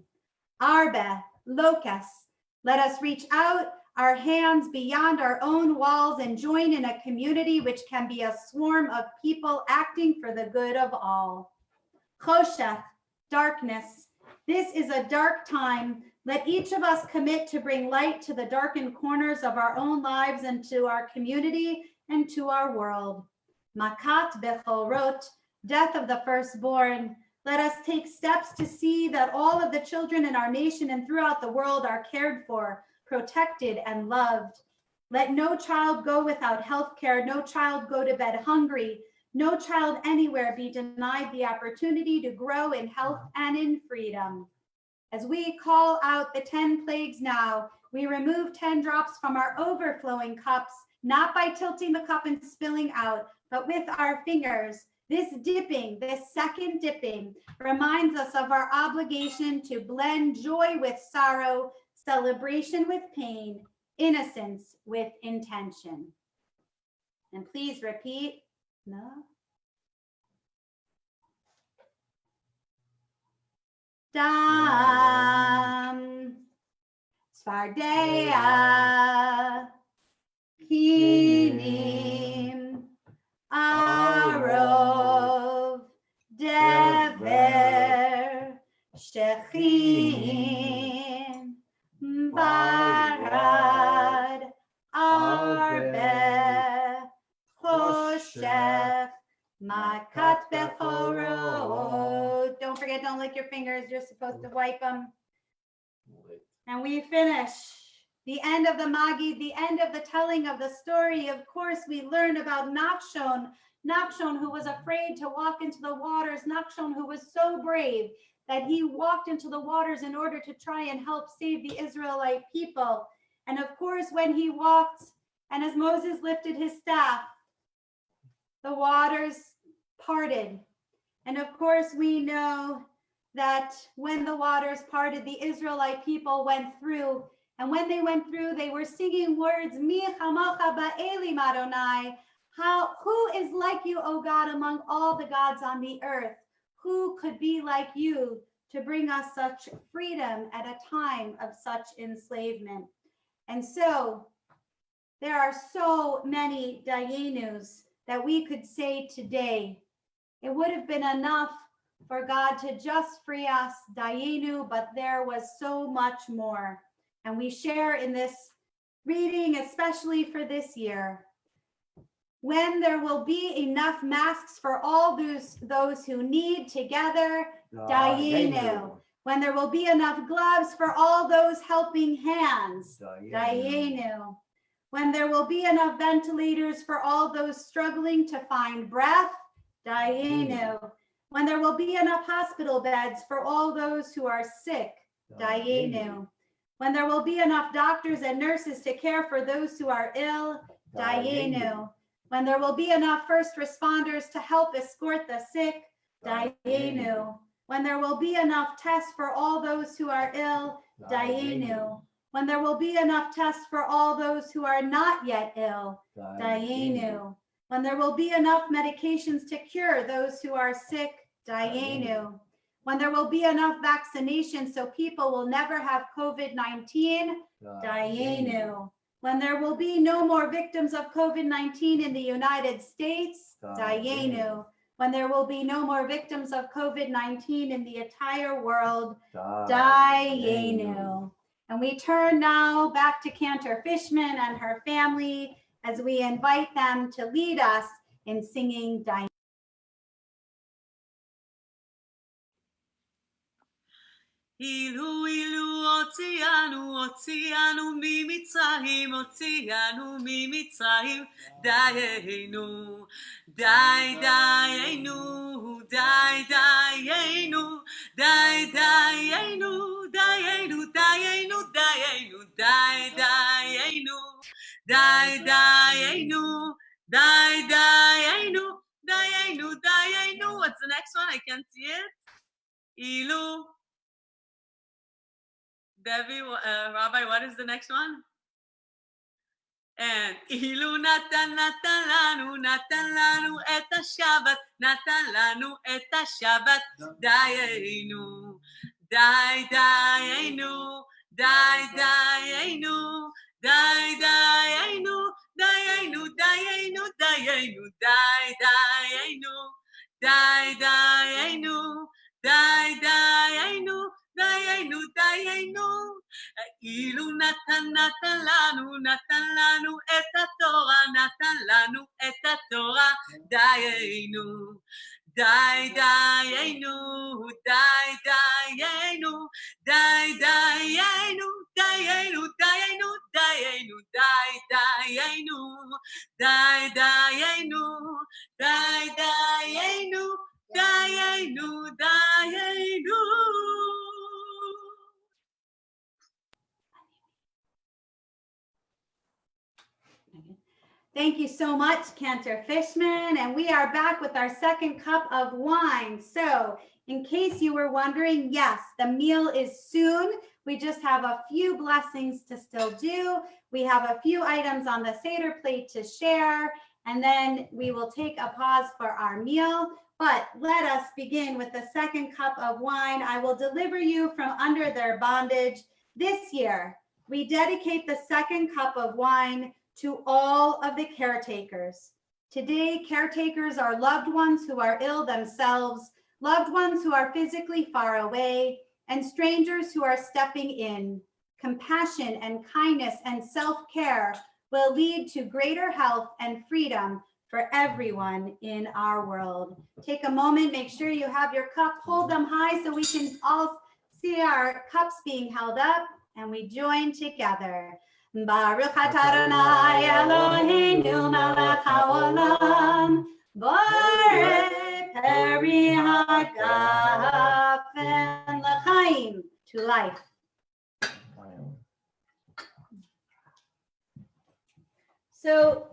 Arbe, locusts. Let us reach out our hands beyond our own walls and join in a community which can be a swarm of people acting for the good of all. Choshech, darkness. This is a dark time. Let each of us commit to bring light to the darkened corners of our own lives and to our community and to our world. Makat becholrot, death of the firstborn. Let us take steps to see that all of the children in our nation and throughout the world are cared for, protected, and loved. Let no child go without health care, no child go to bed hungry, no child anywhere be denied the opportunity to grow in health and in freedom. As we call out the 10 plagues now, we remove 10 drops from our overflowing cups, not by tilting the cup and spilling out, but with our fingers. This dipping, this second dipping, reminds us of our obligation to blend joy with sorrow, celebration with pain, innocence with intention. And please repeat, no. Dam, Svardea, Kinim, Arov, Dever, Shechin, Barad, Arbe, Choshech, Makat Bechorot. Don't forget, don't lick your fingers. You're supposed to wipe them. And we finish the end of the Maggid, the end of the telling of the story. Of course, we learn about Nachshon, who was afraid to walk into the waters, Nachshon, who was so brave that he walked into the waters in order to try and help save the Israelite people. And of course, when he walked, and as Moses lifted his staff, the waters parted. And of course, we know that when the waters parted, the Israelite people went through. And when they went through, they were singing words, Mi chamocha ba'elim Adonai. Who is like you, O God, among all the gods on the earth? Who could be like you to bring us such freedom at a time of such enslavement? And so there are so many dayenus that we could say today. It would have been enough for God to just free us, dayenu, but there was so much more. And we share in this reading, especially for this year. When there will be enough masks for all those who need together, dayenu. When there will be enough gloves for all those helping hands, dayenu. When there will be enough ventilators for all those struggling to find breath, dayenu. When there will be enough hospital beds for all those who are sick, dayenu. When there will be enough doctors and nurses to care for those who are ill, dayenu. When there will be enough first responders to help escort the sick, dayenu. When there will be enough tests for all those who are ill, dayenu. When there will be enough tests for all those who are not yet ill, dayenu. When there will be enough medications to cure those who are sick, dayenu. when there will be enough vaccinations so people will never have COVID-19, Dayenu. When there will be no more victims of COVID-19 in the United States, Dayenu. When there will be no more victims of COVID-19 in the entire world, Dayenu. And we turn now back to Cantor Fishman and her family as we invite them to lead us in singing Dayenu. אילו הוציאנו ממצרים, הוציאנו ממצרים, דיינו, דיינו, דיינו, דיינו, דיינו, דיינו, דיינו, דיינו, דיינו, דיינו, דיינו, דיינו. What's the next one? I can't see it. אילו. Debbie, Rabbi, what is the next one? And Ilu natan lanu et Shabbat, natan lanu et Shabbat, dayenu, dayenu, dayenu, dayenu, dayenu, dayenu, dayenu, dayenu, dayenu, dayenu. Dayenu, dayenu, ilu natan lanu et Torah, natan lanu et Torah, dayenu, dayenu, dayenu, dayenu, dayenu, dayenu, dayenu, dayenu, dayenu, dayenu, dayenu, dayenu. Thank you so much, Cantor Fishman. And we are back with our second cup of wine. So in case you were wondering, yes, the meal is soon. We just have a few blessings to still do. We have a few items on the Seder plate to share, and then we will take a pause for our meal. But let us begin with the second cup of wine. I will deliver you from under their bondage. This year, we dedicate the second cup of wine to all of the caretakers. Today, caretakers are loved ones who are ill themselves, loved ones who are physically far away, and strangers who are stepping in. Compassion and kindness and self-care will lead to greater health and freedom for everyone in our world. Take a moment, make sure you have your cup, hold them high so we can all see our cups being held up, and we join together. Baruch atah Adonai Eloheinu melech haolam, borei peri hagafen l'chaim, to life. So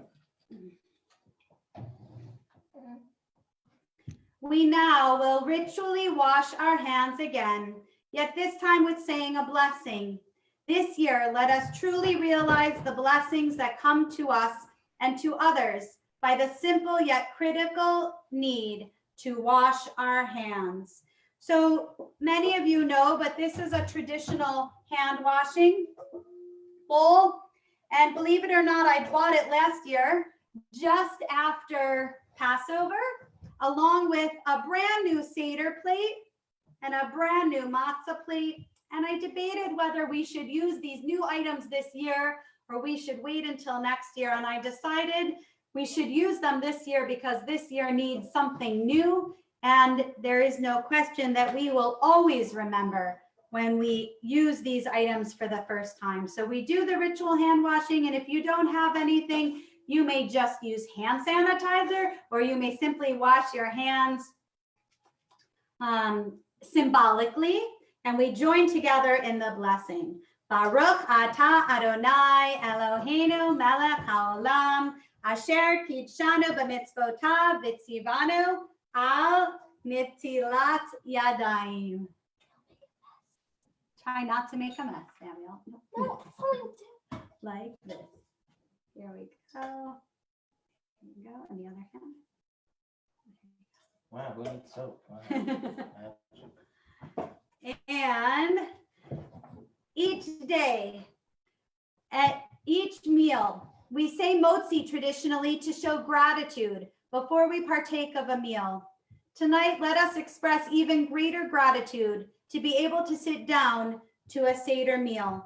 we now will ritually wash our hands again, yet this time with saying a blessing. This year, let us truly realize the blessings that come to us and to others by the simple yet critical need to wash our hands. So many of you know, but this is a traditional hand washing bowl. And believe it or not, I bought it last year, just after Passover, along with a brand new Seder plate and a brand new Matzah plate. And I debated whether we should use these new items this year or we should wait until next year. And I decided we should use them this year because this year needs something new. And there is no question that we will always remember when we use these items for the first time. So we do the ritual hand washing. And if you don't have anything, you may just use hand sanitizer, or you may simply wash your hands symbolically. And we join together in the blessing. Baruch atah Adonai Eloheinu melech haolam, asher kidshanu b'mitzvotav v'tzivanu al netilat yadayim. Try not to make a mess, Samuel. Like this. Here we go. Here we go. And the other hand. Wow, who needs soap? Wow. And each day, at each meal, we say Motzi traditionally to show gratitude before we partake of a meal. Tonight, let us express even greater gratitude to be able to sit down to a Seder meal.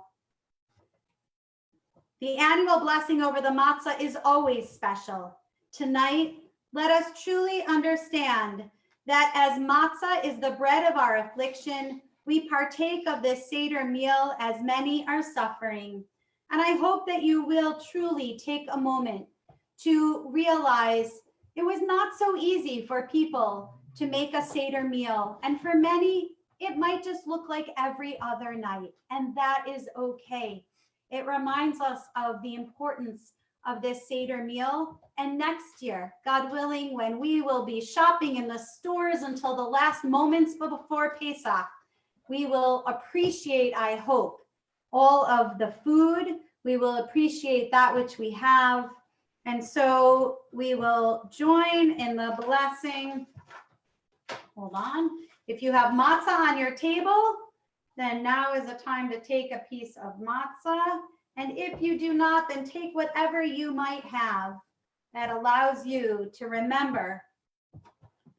The annual blessing over the matzah is always special. Tonight, let us truly understand that as matzah is the bread of our affliction, we partake of this Seder meal as many are suffering. And I hope that you will truly take a moment to realize it was not so easy for people to make a Seder meal. And for many, it might just look like every other night, and that is okay. It reminds us of the importance of this Seder meal. And next year, God willing, when we will be shopping in the stores until the last moments before Pesach, we will appreciate, I hope, all of the food. We will appreciate that which we have. And so we will join in the blessing. Hold on. If you have matzah on your table, then now is the time to take a piece of matzah. And if you do not, then take whatever you might have that allows you to remember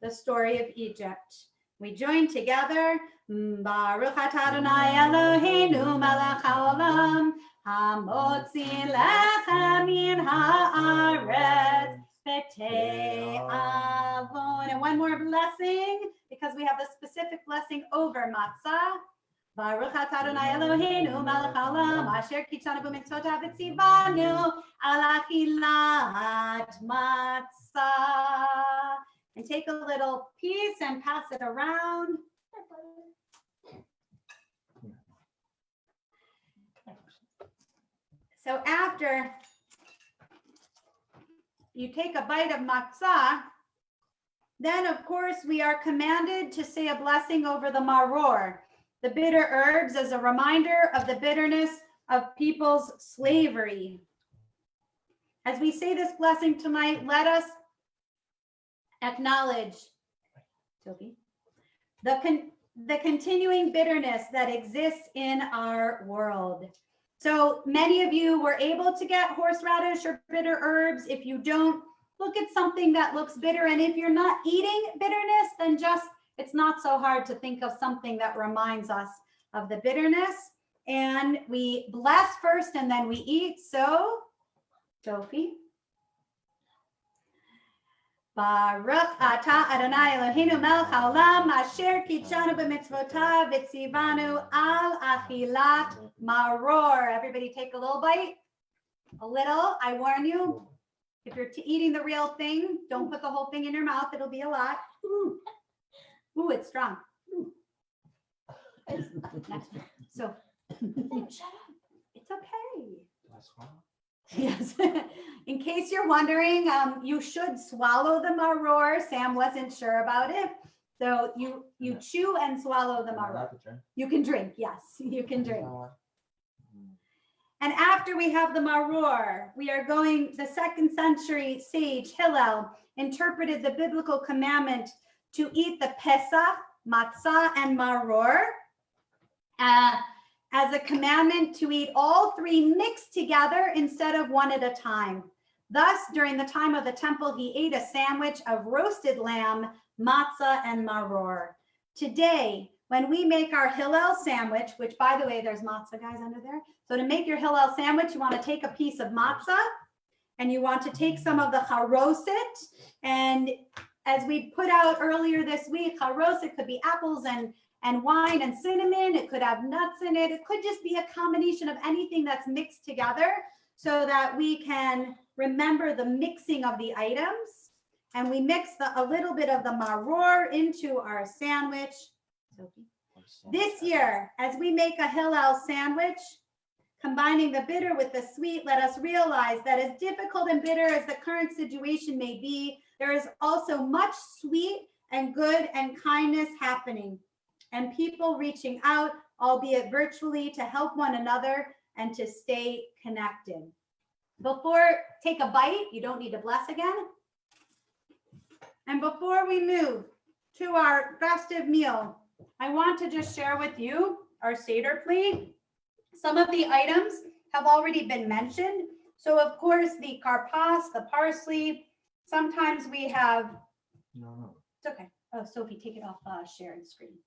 the story of Egypt. We join together. Baruch atah Adonai Eloheinu melech haolam, hamotzi lechem min haaretz b'tei avon. And one more blessing, because we have a specific blessing over matzah. Baruch atah Adonai Eloheinu melech haolam, asher kitshanu b'mitzvotav v'tzivanu al achilat matzah. And take a little piece and pass it around. So after you take a bite of matzah, then of course we are commanded to say a blessing over the maror, the bitter herbs, as a reminder of the bitterness of people's slavery. As we say this blessing tonight, let us acknowledge, Sophie, the continuing bitterness that exists in our world. So many of you were able to get horseradish or bitter herbs. If you don't, look at something that looks bitter. And if you're not eating bitterness, then just, it's not so hard to think of something that reminds us of the bitterness. And we bless first and then we eat. So, Sophie. Baruch atah Adonai Eloheinu melech haolam, asher kitshanu b'mitzvotav v'tzivanu al achilat maror. Everybody take a little bite. A little. I warn you, if you're eating the real thing, don't put the whole thing in your mouth. It'll be a lot. Ooh, it's strong. So, shut up. It's okay. Yes. In case you're wondering, you should swallow the maror. Sam wasn't sure about it. So you chew and swallow the maror. You can drink. Yes, you can drink. And after we have the maror, we are going, the 2nd century sage Hillel interpreted the biblical commandment to eat the Pesach, matzah, and maror as a commandment to eat all 3 mixed together instead of one at a time. Thus, during the time of the temple, he ate a sandwich of roasted lamb, matzah, and maror. Today, when we make our Hillel sandwich, which by the way, there's matzah guys under there. So to make your Hillel sandwich, you want to take a piece of matzah and you want to take some of the charoset. And as we put out earlier this week, charoset could be apples and wine and cinnamon. It could have nuts in it. It could just be a combination of anything that's mixed together so that we can remember the mixing of the items. And we mix a little bit of the maror into our sandwich. This year, as we make a Hillel sandwich, combining the bitter with the sweet, let us realize that as difficult and bitter as the current situation may be, there is also much sweet and good and kindness happening, and people reaching out, albeit virtually, to help one another and to stay connected. Before, take a bite. You don't need to bless again. And before we move to our festive meal, I want to just share with you our Seder plate. Some of the items have already been mentioned. So of course, the karpas, the parsley, sometimes we have, No. it's okay. Oh, Sophie, take it off sharing screen.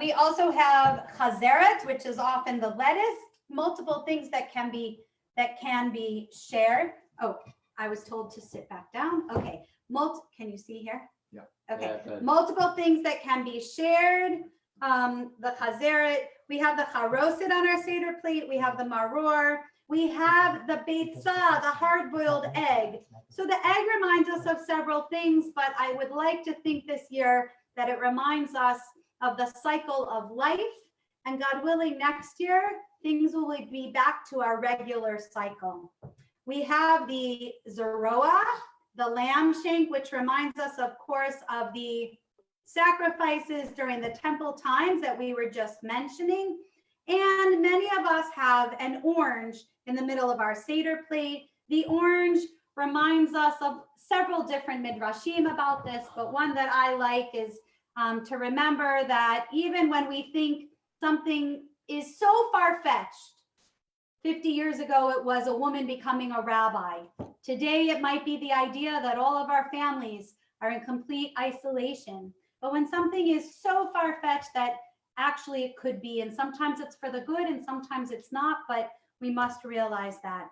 We also have chazeret, which is often the lettuce, multiple things that can be shared. Oh, I was told to sit back down. Okay, can you see here? Yeah. Okay, Yeah, good. multiple things that can be shared. The chazeret, we have the charoset on our Seder plate, we have the maror, we have the beitzah, the hard-boiled egg. So the egg reminds us of several things, but I would like to think this year that it reminds us of the cycle of life, and God willing, next year, things will be back to our regular cycle. We have the zeroah, the lamb shank, which reminds us, of course, of the sacrifices during the temple times that we were just mentioning. And many of us have an orange in the middle of our Seder plate. The orange reminds us of several different midrashim about this, but one that I like is to remember that even when we think something is so far-fetched, 50 years ago, it was a woman becoming a rabbi. Today, it might be the idea that all of our families are in complete isolation. But when something is so far-fetched that actually it could be, and sometimes it's for the good and sometimes it's not, but we must realize that.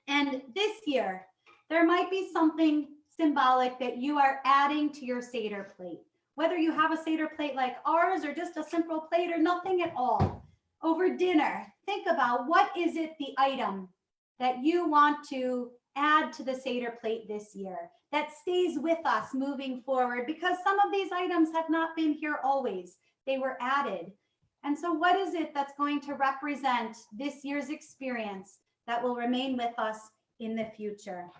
And this year, there might be something symbolic that you are adding to your Seder plate. Whether you have a Seder plate like ours or just a simple plate or nothing at all. Over dinner, think about what is it, the item that you want to add to the Seder plate this year that stays with us moving forward, because some of these items have not been here always. They were added. And so what is it that's going to represent this year's experience that will remain with us in the future?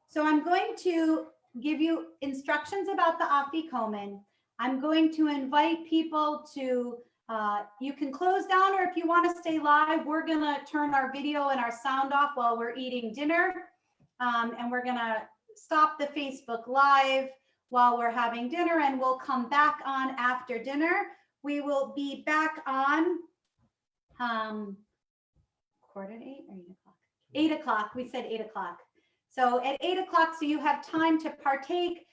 So I'm going to give you instructions about the afikomen. I'm going to invite people to you can close down, or if you want to stay live, we're going to turn our video and our sound off while we're eating dinner. And we're going to stop the Facebook Live while we're having dinner, and we'll come back on after dinner. We will be back on 8:15 or 8 o'clock? 8 o'clock. We said 8 o'clock. So at 8 o'clock, so you have time to partake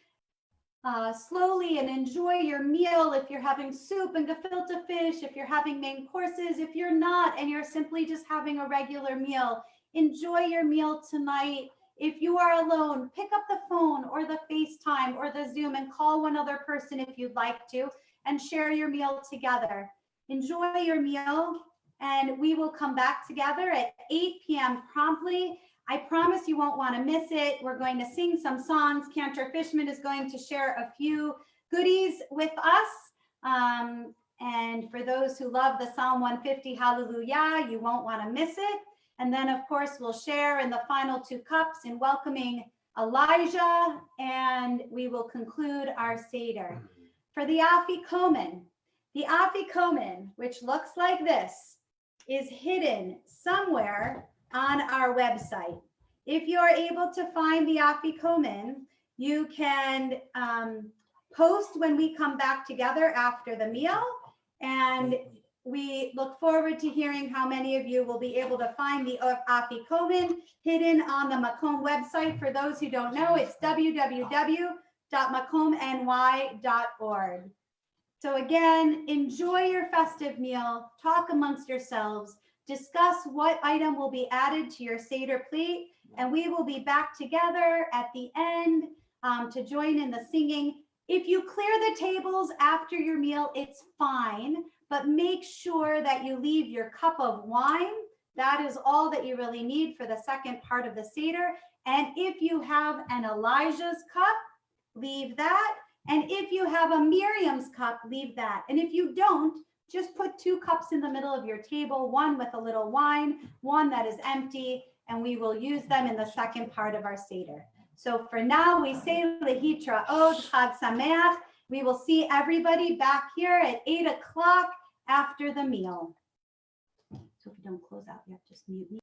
slowly and enjoy your meal. If you're having soup and gefilte fish, if you're having main courses, if you're not and you're simply just having a regular meal, enjoy your meal tonight. If you are alone, pick up the phone or the FaceTime or the Zoom and call one other person if you'd like to, and share your meal together. Enjoy your meal, and we will come back together at 8 p.m. promptly. I promise you won't want to miss it. We're going to sing some songs. Cantor Fishman is going to share a few goodies with us. And for those who love the Psalm 150 Hallelujah, you won't want to miss it. And then, of course, we'll share in the final 2 cups in welcoming Elijah, and we will conclude our Seder. For the afikomen, which looks like this, is hidden somewhere on our website. If you're able to find the afikomen, you can post when we come back together after the meal, and we look forward to hearing how many of you will be able to find the afikomen hidden on the Makom website. For those who don't know, it's www.makomny.org. So again, enjoy your festive meal, talk amongst yourselves, discuss what item will be added to your Seder plate, and we will be back together at the end to join in the singing. If you clear the tables after your meal, it's fine, but make sure that you leave your cup of wine. That is all that you really need for the second part of the Seder. And if you have an Elijah's cup, leave that. And if you have a Miriam's cup, leave that. And if you don't, just put 2 cups in the middle of your table, one with a little wine, one that is empty, and we will use them in the second part of our Seder. So for now, we say Lehitra Od Chag Sameach. We will see everybody back here at 8 o'clock after the meal. So if you don't close out, you have to just mute me.